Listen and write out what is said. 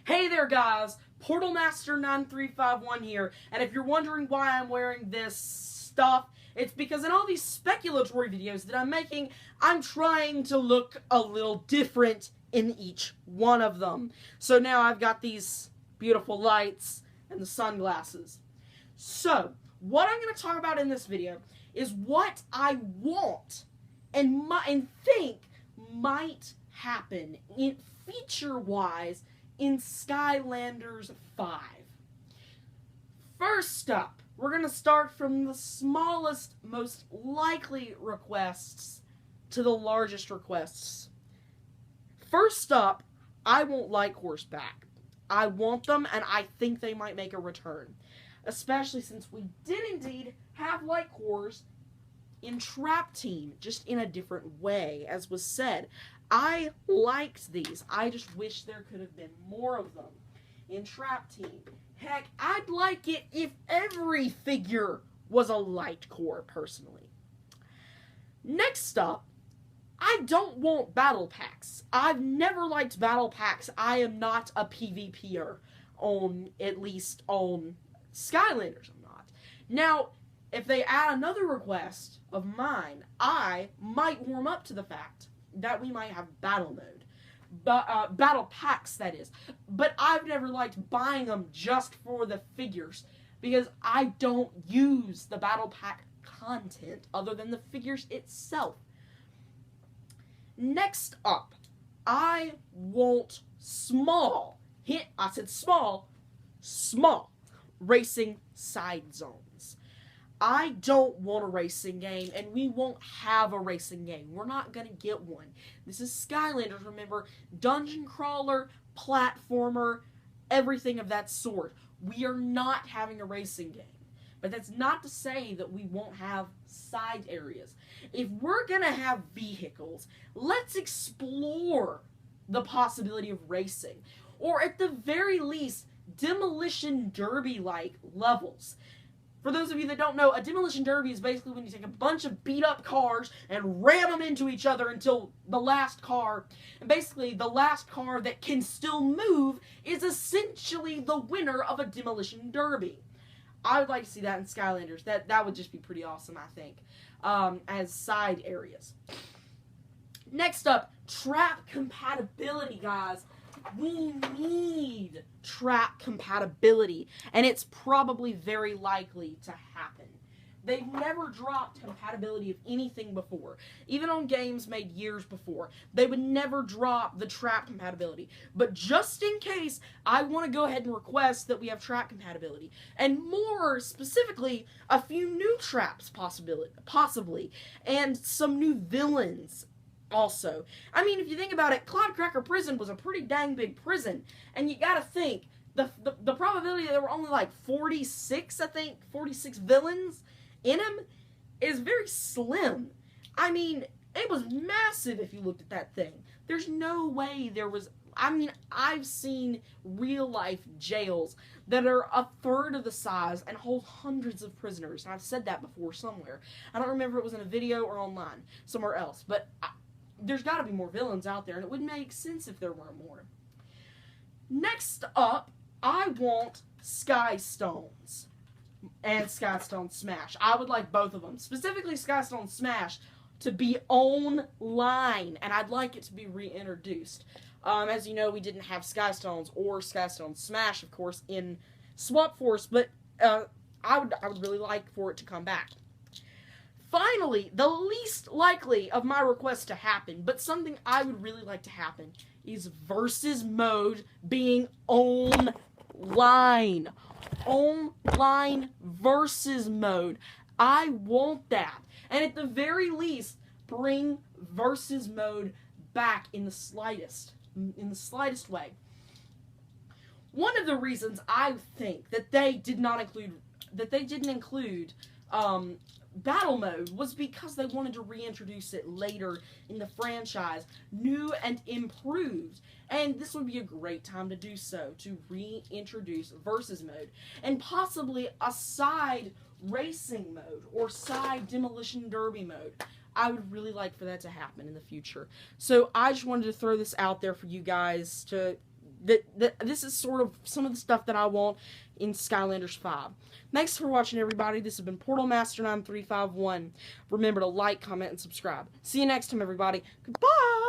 Hey there guys, Portalmaster9351 here, and if you're wondering why I'm wearing this stuff, it's because in all these speculatory videos that I'm making, I'm trying to look a little different in each one of them. So now I've got these beautiful lights and the sunglasses. So, what I'm going to talk about in this video is what I want and think might happen feature-wise in Skylanders 5. First up, we're going to start from the smallest, most likely requests to the largest requests. First up, I want Light Horse back. I want them, and I think they might make a return. Especially since we did indeed have Light Horse in Trap Team, just in a different way, as was said. I liked these. I just wish there could have been more of them in Trap Team. Heck, I'd like it if every figure was a Light Core, personally. Next up, I don't want battle packs. I've never liked battle packs. I am not a PvPer at least on Skylanders, I'm not. Now, if they add another request of mine, I might warm up to the fact that we might have battle mode. Battle packs, that is. But I've never liked buying them just for the figures, because I don't use the battle pack content other than the figures itself. Next up, I want small, I said small racing side zones. I don't want a racing game, and we won't have a racing game. We're not going to get one. This is Skylanders, remember, dungeon crawler, platformer, everything of that sort. We are not having a racing game. But that's not to say that we won't have side areas. If we're going to have vehicles, let's explore the possibility of racing. Or at the very least, demolition derby-like levels. For those of you that don't know, a demolition derby is basically when you take a bunch of beat-up cars and ram them into each other until the last car, and basically the last car that can still move is essentially the winner of a demolition derby. I would like to see that in Skylanders. That would just be pretty awesome, I think, as side areas. Next up, trap compatibility, guys. We need trap compatibility, and it's probably very likely to happen. They've never dropped compatibility of anything before. Even on games made years before, they would never drop the trap compatibility. But just in case, I want to go ahead and request that we have trap compatibility. And more specifically, a few new traps possibly, and some new villains also. I mean, if you think about it, Cloudcracker Prison was a pretty dang big prison, and you gotta think, the probability that there were only like 46 villains in him is very slim. I mean, it was massive if you looked at that thing. There's no way there was... I mean, I've seen real-life jails that are a third of the size and hold hundreds of prisoners, and I've said that before somewhere. I don't remember if it was in a video or online, somewhere else, but there's got to be more villains out there, and it would make sense if there were more. Next up, I want Sky Stones and Sky Stone Smash. I would like both of them. Specifically, Sky Stone Smash to be online, and I'd like it to be reintroduced. As you know, we didn't have Sky Stones or Sky Stone Smash, of course, in Swap Force, but I would really like for it to come back. Finally, the least likely of my requests to happen, but something I would really like to happen, is versus mode being online. Online versus mode. I want that. And at the very least, bring versus mode back in the slightest way. One of the reasons I think that they didn't include battle mode was because they wanted to reintroduce it later in the franchise, new and improved, and this would be a great time to do so, to reintroduce versus mode, and possibly a side racing mode or side demolition derby mode. I would really like for that to happen in the future. So I just wanted to throw this out there for you guys to this is sort of some of the stuff that I want in Skylanders 5. Thanks for watching, everybody. This has been Portal Master 9351. Remember to like, comment, and subscribe. See you next time, everybody. Goodbye!